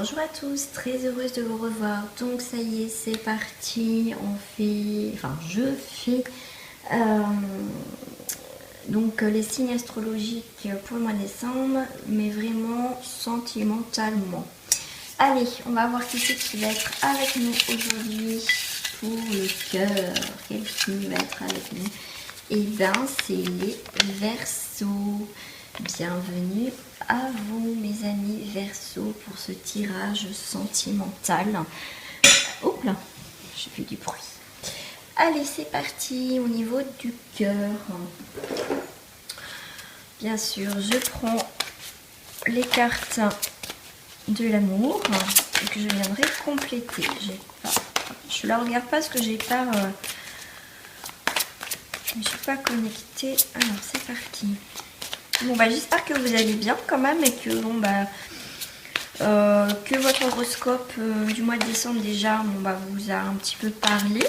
Bonjour à tous, très heureuse de vous revoir. Donc ça y est, c'est parti. Je fais les signes astrologiques pour le mois de décembre, mais vraiment sentimentalement. Allez, on va voir qui c'est qui va être avec nous aujourd'hui pour le cœur. Quel signe va être avec nous? Eh bien, c'est les Verseaux. Bienvenue à vous, mes amis Verseaux, pour ce tirage sentimental. Oups là, j'ai fait du bruit. Allez, c'est parti au niveau du cœur. Bien sûr, je prends les cartes de l'amour que je viendrai compléter. Je la regarde pas parce que j'ai pas... je ne suis pas connectée. Alors, c'est parti. Bon, j'espère que vous allez bien quand même et que, que votre horoscope du mois de décembre déjà vous a un petit peu parlé.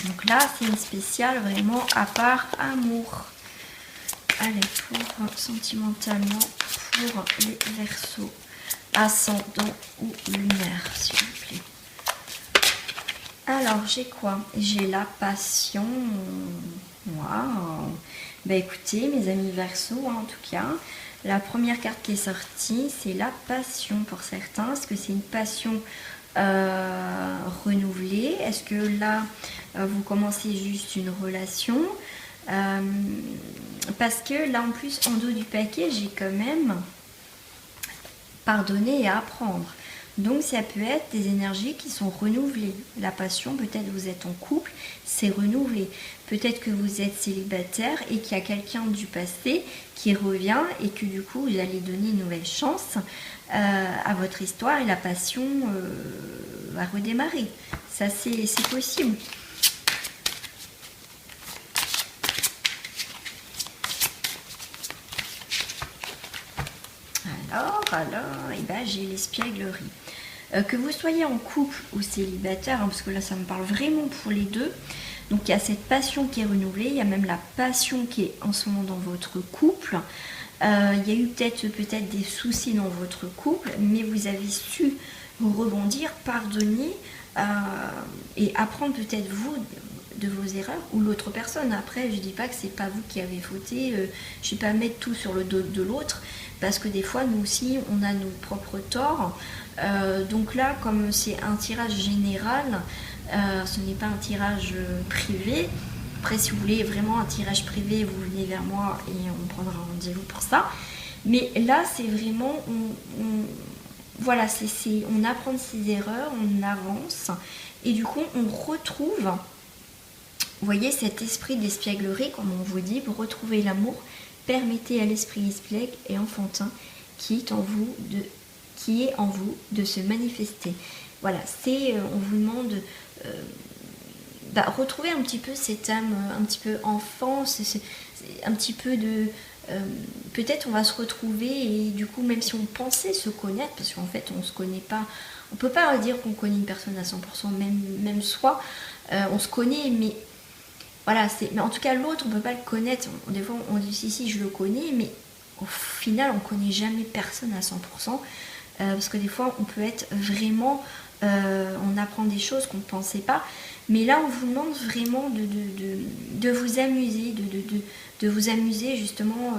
Donc là, c'est une spéciale vraiment à part amour. Allez, pour sentimentalement, pour les Verseaux, ascendant ou lunaire, s'il vous plaît. Alors, j'ai quoi? J'ai la passion. Waouh! Écoutez, mes amis Verseaux, en tout cas, la première carte qui est sortie, c'est la passion pour certains. Est-ce que c'est une passion renouvelée? Est-ce que là, vous commencez juste une relation? Parce que là, en plus, en dos du paquet, j'ai quand même pardonner et apprendre. Donc ça peut être des énergies qui sont renouvelées. La passion, peut-être vous êtes en couple, c'est renouvelé. Peut-être que vous êtes célibataire et qu'il y a quelqu'un du passé qui revient et que du coup vous allez donner une nouvelle chance à votre histoire et la passion va redémarrer. Ça c'est possible. Alors, j'ai l'espièglerie. Que vous soyez en couple ou célibataire, parce que là ça me parle vraiment pour les deux. Donc il y a cette passion qui est renouvelée, il y a même la passion qui est en ce moment dans votre couple. Il y a eu peut-être des soucis dans votre couple, mais vous avez su rebondir, pardonner et apprendre peut-être vous de vos erreurs ou l'autre personne. Après, je dis pas que c'est pas vous qui avez fauté, je ne vais pas mettre tout sur le dos de l'autre, parce que des fois nous aussi on a nos propres torts. Donc là, comme c'est un tirage général, ce n'est pas un tirage privé. Après, si vous voulez vraiment un tirage privé, vous venez vers moi et on prendra rendez-vous pour ça. Mais là, c'est vraiment, on apprend de ses erreurs, on avance et du coup, on retrouve, vous voyez, cet esprit d'espièglerie, comme on vous dit, pour retrouver l'amour. Permettez à l'esprit espiègle et enfantin qui est en vous de se manifester. Voilà, on vous demande retrouver un petit peu cette âme, un petit peu enfant, c'est un petit peu de... peut-être on va se retrouver et du coup, même si on pensait se connaître, parce qu'en fait on se connaît pas, on peut pas dire qu'on connaît une personne à 100%, même soi, on se connaît, mais voilà, mais en tout cas l'autre on peut pas le connaître. Des fois on dit si je le connais, mais au final on connaît jamais personne à 100%, parce que des fois on peut être vraiment, on apprend des choses qu'on ne pensait pas, mais là on vous demande vraiment de vous amuser, de vous amuser justement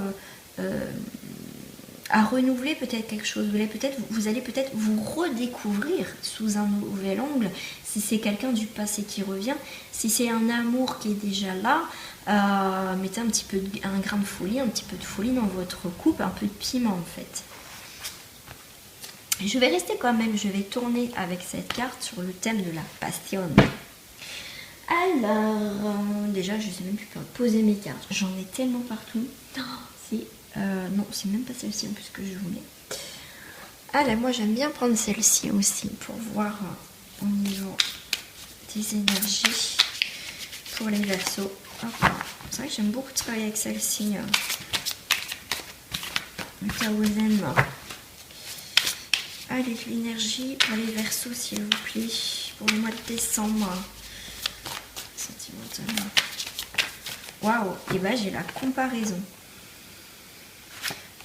à renouveler peut-être quelque chose. Vous allez peut-être vous redécouvrir sous un nouvel angle, si c'est quelqu'un du passé qui revient, si c'est un amour qui est déjà là, mettez un grain de folie, un petit peu de folie dans votre coupe, un peu de piment en fait. Je vais rester quand même, je vais tourner avec cette carte sur le thème de la passion. Alors, déjà je sais même plus poser mes cartes, j'en ai tellement partout. Non, c'est même pas celle-ci en plus que je voulais. Ah là, moi j'aime bien prendre celle-ci aussi pour voir au niveau des énergies pour les Verseaux. C'est vrai que j'aime beaucoup travailler avec celle-ci. Le Taozen. Allez, l'énergie pour les Verseaux, s'il vous plaît, pour le mois de décembre. Sentimentalement. Waouh, et j'ai la comparaison.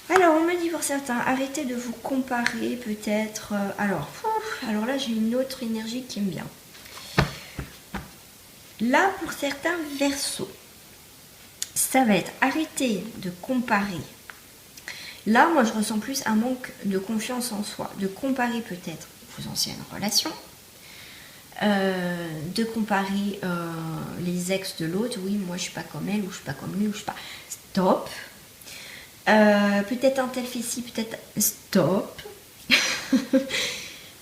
Alors, on me dit pour certains, arrêtez de vous comparer peut-être. Alors là, j'ai une autre énergie qui me vient. Là, pour certains Verseaux, ça va être arrêter de comparer. Là, moi, je ressens plus un manque de confiance en soi, de comparer peut-être vos anciennes relations, de comparer les ex de l'autre. Oui, moi, je suis pas comme elle, ou je suis pas comme lui, ou je suis pas. Stop. Peut-être un tel fait ci, peut-être stop.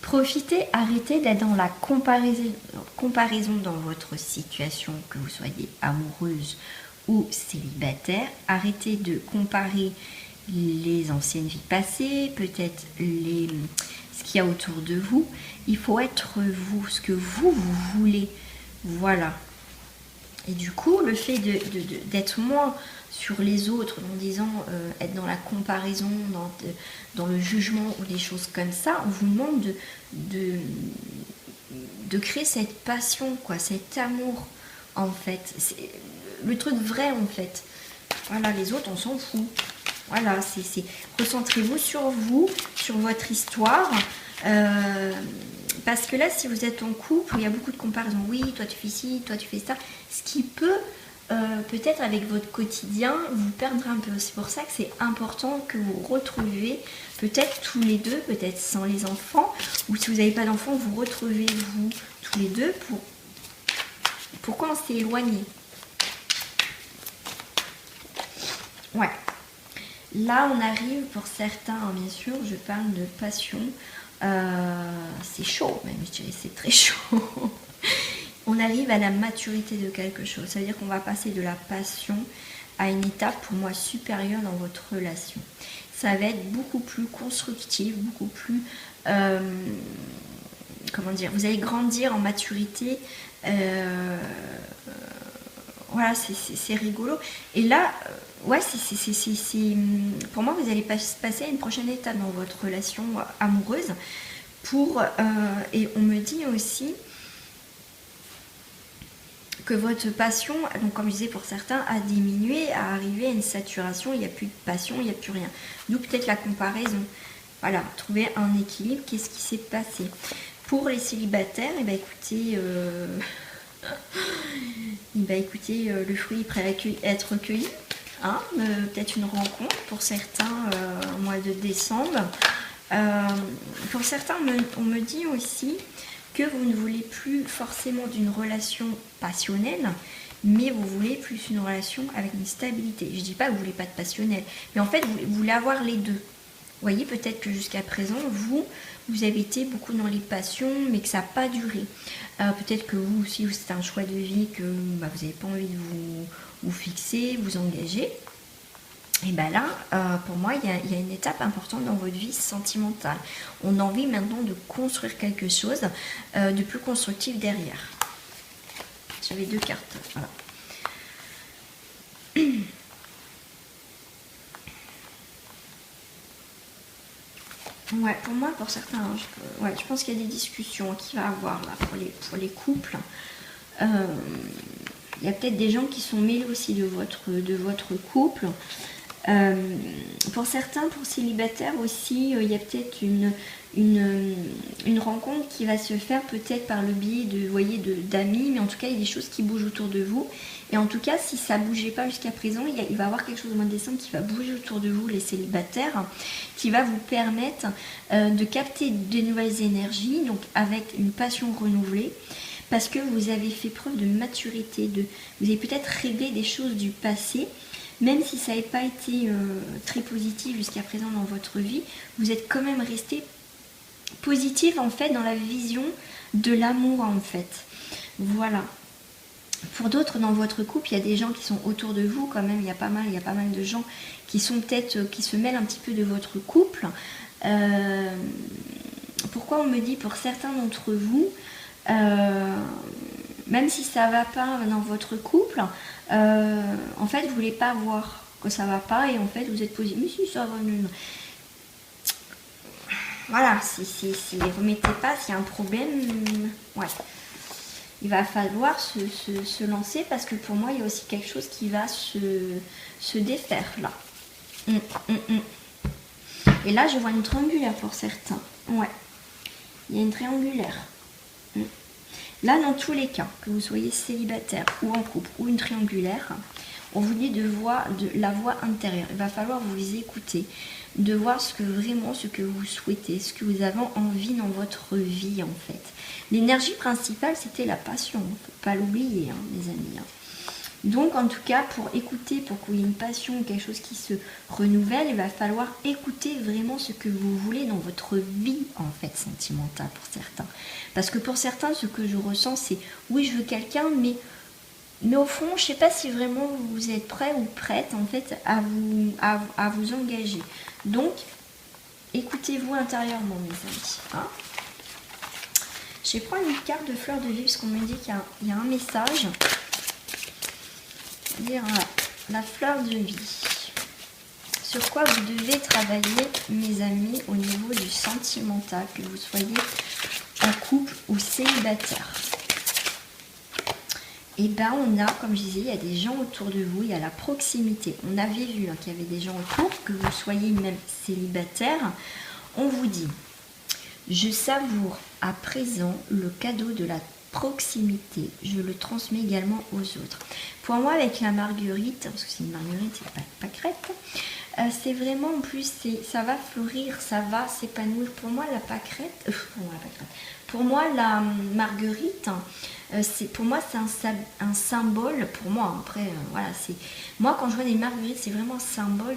Profitez, arrêtez d'être dans la comparaison dans votre situation, que vous soyez amoureuse ou célibataire. Arrêtez de comparer les anciennes vies passées, peut-être ce qu'il y a autour de vous. Il faut être vous, ce que vous voulez. Voilà. Et du coup, le fait d'être moins sur les autres, en disant être dans la comparaison, dans le jugement ou des choses comme ça, on vous demande de créer cette passion, quoi, cet amour, en fait. C'est le truc vrai, en fait. Voilà, les autres, on s'en fout. Voilà, recentrez-vous sur vous, sur votre histoire. Parce que là, si vous êtes en couple, il y a beaucoup de comparaisons. Oui, toi tu fais ci, toi tu fais ça. Ce qui peut, peut-être avec votre quotidien, vous perdre un peu. C'est pour ça que c'est important que vous retrouviez, peut-être tous les deux, peut-être sans les enfants, ou si vous n'avez pas d'enfants, vous retrouvez vous tous les deux pourquoi on s'est éloigné. Ouais. Là, on arrive pour certains, hein, bien sûr, je parle de passion. C'est chaud, même, je dirais, c'est très chaud. On arrive à la maturité de quelque chose. Ça veut dire qu'on va passer de la passion à une étape, pour moi, supérieure dans votre relation. Ça va être beaucoup plus constructif, beaucoup plus... comment dire, vous allez grandir en maturité. Voilà, c'est rigolo. Et là, ouais, pour moi, vous allez passer à une prochaine étape dans votre relation amoureuse. Et on me dit aussi que votre passion, donc comme je disais pour certains, a diminué, a arrivé à une saturation, il n'y a plus de passion, il n'y a plus rien. D'où peut-être la comparaison. Voilà, trouver un équilibre, qu'est-ce qui s'est passé. Pour les célibataires, eh bien, écoutez, le fruit est prêt à être cueilli. Hein, peut-être une rencontre pour certains au mois de décembre. Pour certains, on me dit aussi que vous ne voulez plus forcément d'une relation passionnelle, mais vous voulez plus une relation avec une stabilité. Je ne dis pas que vous ne voulez pas de passionnel, mais en fait, vous voulez avoir les deux. Vous voyez, peut-être que jusqu'à présent, vous avez été beaucoup dans les passions, mais que ça n'a pas duré. Peut-être que vous aussi, c'est un choix de vie que vous n'avez pas envie de vous fixer, vous engager. Et bien là, pour moi, il y a une étape importante dans votre vie sentimentale. On a envie maintenant de construire quelque chose de plus constructif derrière. J'avais 2 cartes. Voilà. Ouais, pour moi, pour certains, je pense qu'il y a des discussions qu'il va y avoir là pour les couples. Il y a peut-être des gens qui sont mêlés aussi de votre couple. Pour certains, pour célibataires aussi, il y a peut-être une rencontre qui va se faire peut-être par le biais d'amis, mais en tout cas il y a des choses qui bougent autour de vous. Et en tout cas, si ça ne bougeait pas jusqu'à présent, il va y avoir quelque chose au mois de décembre qui va bouger autour de vous, les célibataires, qui va vous permettre de capter de nouvelles énergies, donc avec une passion renouvelée, parce que vous avez fait preuve de maturité, vous avez peut-être réglé des choses du passé. Même si ça n'avait pas été très positif jusqu'à présent dans votre vie, vous êtes quand même resté positif en fait dans la vision de l'amour en fait. Voilà. Pour d'autres dans votre couple, il y a des gens qui sont autour de vous quand même, il y a pas mal de gens qui sont peut-être, qui se mêlent un petit peu de votre couple. Pourquoi on me dit pour certains d'entre vous, même si ça va pas dans votre couple, en fait vous voulez pas voir que ça va pas et en fait vous êtes posé mais si ça va, non. Voilà, si remettez pas, s'il y a un problème, ouais, il va falloir se lancer parce que pour moi il y a aussi quelque chose qui va se défaire là. Et là, je vois une triangulaire pour certains. Ouais, il y a une triangulaire. Là, dans tous les cas, que vous soyez célibataire ou en couple ou une triangulaire, on vous dit de la voix intérieure. Il va falloir vous écouter, de voir ce que vous souhaitez, ce que vous avez envie dans votre vie en fait. L'énergie principale, c'était la passion. Il ne faut pas l'oublier, hein, mes amis. Hein. Donc, en tout cas, pour écouter, pour qu'il y ait une passion ou quelque chose qui se renouvelle, il va falloir écouter vraiment ce que vous voulez dans votre vie, en fait, sentimentale pour certains. Parce que pour certains, ce que je ressens, c'est oui, je veux quelqu'un, mais au fond, je ne sais pas si vraiment vous êtes prêt ou prête, en fait, à vous engager. Donc, écoutez-vous intérieurement, mes amis. Hein. Je vais prendre une carte de fleur de vie, parce qu'on me dit qu'il y a un message. Dire la fleur de vie. Sur quoi vous devez travailler, mes amis, au niveau du sentimental, que vous soyez en couple ou célibataire. Et ben on a, comme je disais, il y a des gens autour de vous, il y a la proximité. On avait vu hein, qu'il y avait des gens autour, que vous soyez même célibataire. On vous dit, je savoure à présent le cadeau de la proximité, je le transmets également aux autres. Pour moi, avec la marguerite, parce que c'est une marguerite, c'est pas une pâquerette, c'est vraiment en plus, ça va fleurir, ça va s'épanouir. Pour moi, la pâquerette, pour moi, la marguerite, pour moi, c'est un symbole, pour moi, après, voilà, moi, quand je vois des marguerites, c'est vraiment un symbole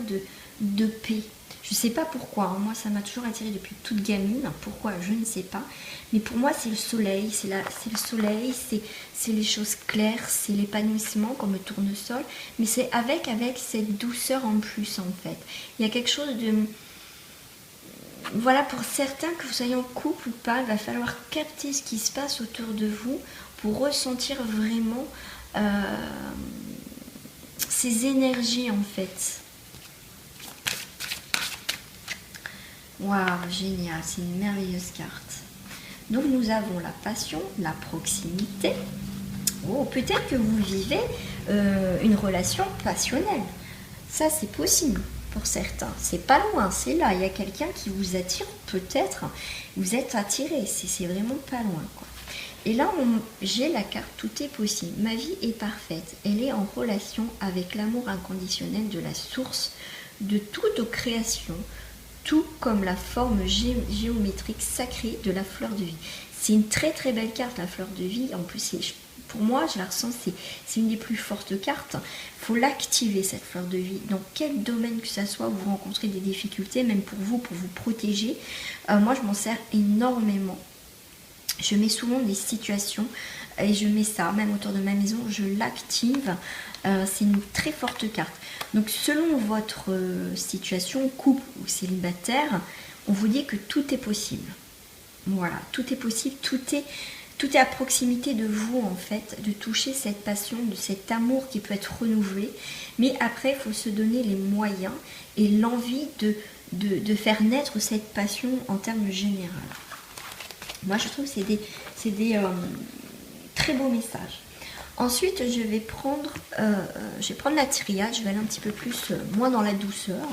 de paix. Je ne sais pas pourquoi, hein. Moi ça m'a toujours attiré depuis toute gamine, pourquoi je ne sais pas, mais pour moi c'est le soleil, c'est le soleil, c'est les choses claires, c'est l'épanouissement comme le tournesol, mais c'est avec cette douceur en plus en fait. Il y a quelque chose de... Voilà, pour certains, que vous soyez en couple ou pas, il va falloir capter ce qui se passe autour de vous pour ressentir vraiment ces énergies en fait. Waouh, génial, c'est une merveilleuse carte. Donc nous avons la passion, la proximité. Oh, peut-être que vous vivez une relation passionnelle. Ça, c'est possible pour certains. C'est pas loin, c'est là. Il y a quelqu'un qui vous attire, peut-être. Vous êtes attiré, c'est vraiment pas loin, quoi. Et là, j'ai la carte « Tout est possible ». Ma vie est parfaite. Elle est en relation avec l'amour inconditionnel de la source de toute création, tout comme la forme géométrique sacrée de la fleur de vie. C'est une très très belle carte, la fleur de vie. En plus, pour moi, je la ressens, c'est une des plus fortes cartes. Il faut l'activer, cette fleur de vie. Dans quel domaine que ça soit, où vous rencontrez des difficultés, même pour vous protéger. Moi, je m'en sers énormément. Je mets souvent des situations et je mets ça, même autour de ma maison, je l'active. C'est une très forte carte. Donc selon votre situation, couple ou célibataire, on vous dit que tout est possible. Voilà, tout est possible, tout est à proximité de vous en fait, de toucher cette passion, de cet amour qui peut être renouvelé. Mais après, il faut se donner les moyens et l'envie de faire naître cette passion en termes généraux. Moi, je trouve que c'est des très beaux messages. Ensuite, je vais prendre la Tyriade. Je vais aller un petit peu plus, moins dans la douceur.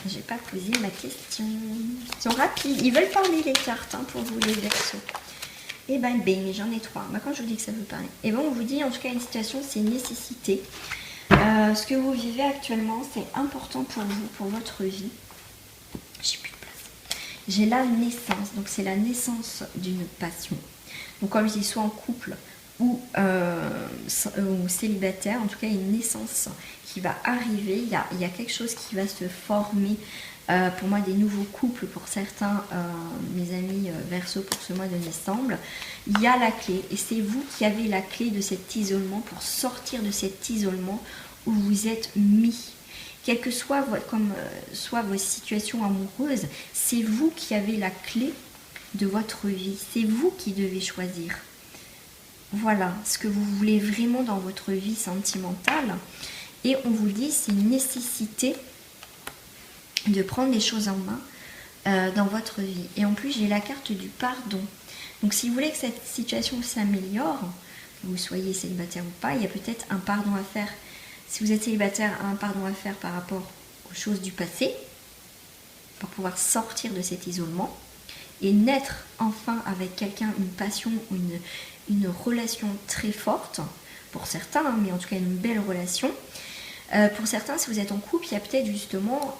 J'ai pas posé ma question. Ils sont rapides. Ils veulent parler les cartes hein, pour vous les Verseaux. Et ben, j'en ai 3. Bah, quand je vous dis que ça veut parler. Et bon, on vous dit en tout cas une situation, c'est une nécessité. Ce que vous vivez actuellement, c'est important pour vous, pour votre vie. J'ai plus de place. J'ai la naissance. Donc c'est la naissance d'une passion. Donc comme je dis, soit en couple ou célibataire, en tout cas une naissance qui va arriver, il y a quelque chose qui va se former, pour moi des nouveaux couples, pour certains, mes amis Verseau pour ce mois de décembre, il y a la clé et c'est vous qui avez la clé de cet isolement pour sortir de cet isolement où vous êtes mis. Quelle que soit soit vos situations amoureuses, c'est vous qui avez la clé de votre vie, c'est vous qui devez choisir. Voilà, ce que vous voulez vraiment dans votre vie sentimentale. Et on vous le dit, c'est une nécessité de prendre les choses en main dans votre vie. Et en plus, j'ai la carte du pardon. Donc si vous voulez que cette situation s'améliore, que vous soyez célibataire ou pas, il y a peut-être un pardon à faire. Si vous êtes célibataire, un pardon à faire par rapport aux choses du passé, pour pouvoir sortir de cet isolement et naître enfin avec quelqu'un une passion, une relation très forte, pour certains, hein, mais en tout cas une belle relation. Pour certains, si vous êtes en couple, il y a peut-être justement,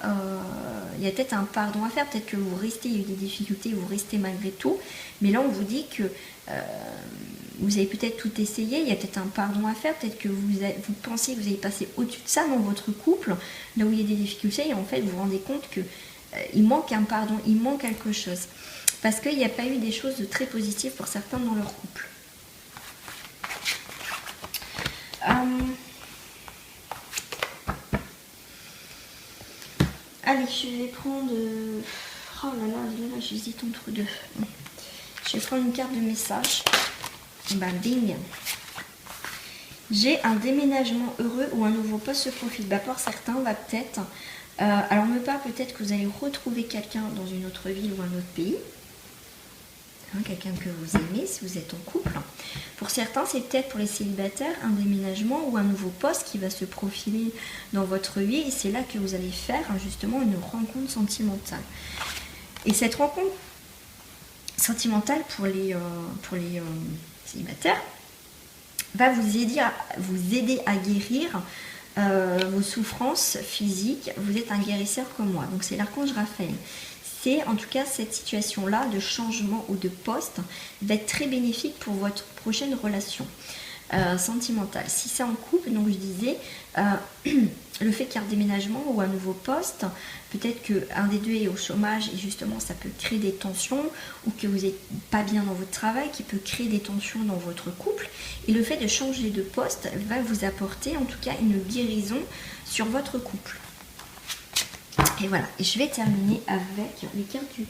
il y a peut-être un pardon à faire, peut-être que vous restez, il y a eu des difficultés, vous restez malgré tout, mais là on vous dit que vous avez peut-être tout essayé, il y a peut-être un pardon à faire, peut-être que vous pensez que vous avez passé au-dessus de ça dans votre couple, là où il y a des difficultés, et en fait vous vous rendez compte que il manque un pardon, il manque quelque chose, parce qu'il n'y a pas eu des choses de très positives pour certains dans leur couple. Allez, je vais prendre... Oh là là, j'hésite entre deux. Je vais prendre une carte de message. Bah, bing. J'ai un déménagement heureux ou un nouveau poste se profile. Bah, pour certains, va peut-être... alors, me parle peut-être que vous allez retrouver quelqu'un dans une autre ville ou un autre pays. Hein, quelqu'un que vous aimez si vous êtes en couple. Pour certains, c'est peut-être pour les célibataires un déménagement ou un nouveau poste qui va se profiler dans votre vie et c'est là que vous allez faire justement une rencontre sentimentale. Et cette rencontre sentimentale pour les célibataires va vous aider à guérir vos souffrances physiques. Vous êtes un guérisseur comme moi. Donc c'est l'archange Raphaël. C'est en tout cas cette situation-là de changement ou de poste va être très bénéfique pour votre prochaine relation sentimentale. Si c'est en couple, donc je disais, le fait qu'il y ait un déménagement ou un nouveau poste, peut-être qu'un des deux est au chômage et justement ça peut créer des tensions ou que vous n'êtes pas bien dans votre travail qui peut créer des tensions dans votre couple. Et le fait de changer de poste va vous apporter en tout cas une guérison sur votre couple. Et voilà, et je vais terminer avec les cartes du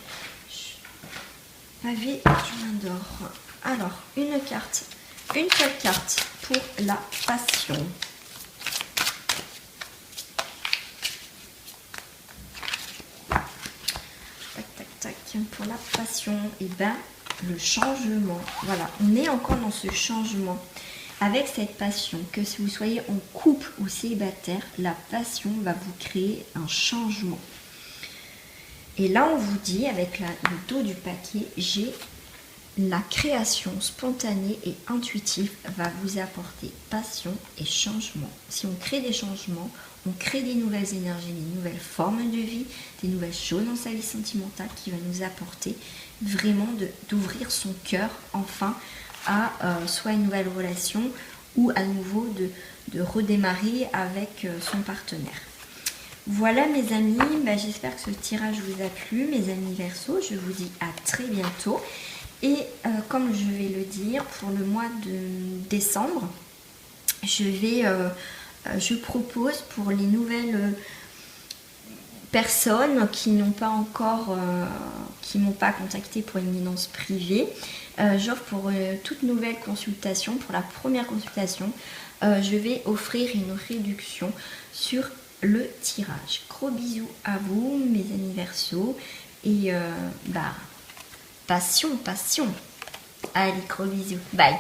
pavé du Main d'Or. Alors, une seule carte pour la passion. Tac, tac, tac, pour la passion, et ben le changement. Voilà, on est encore dans ce changement. Avec cette passion, que si vous soyez en couple ou célibataire, la passion va vous créer un changement. Et là, on vous dit, avec le dos du paquet, j'ai la création spontanée et intuitive va vous apporter passion et changement. Si on crée des changements, on crée des nouvelles énergies, des nouvelles formes de vie, des nouvelles choses dans sa vie sentimentale qui va nous apporter vraiment d'ouvrir son cœur enfin à soit une nouvelle relation ou à nouveau de redémarrer avec son partenaire. Voilà mes amis, j'espère que ce tirage vous a plu, mes amis Verseau, je vous dis à très bientôt. Et comme je vais le dire, pour le mois de décembre, je propose pour les nouvelles personnes qui n'ont pas encore, qui m'ont pas contacté pour une guidance privée, j'offre pour toute nouvelle consultation, pour la première consultation, je vais offrir une réduction sur le tirage. Gros bisous à vous, mes amis Verseau, et passion. Allez, gros bisous, bye.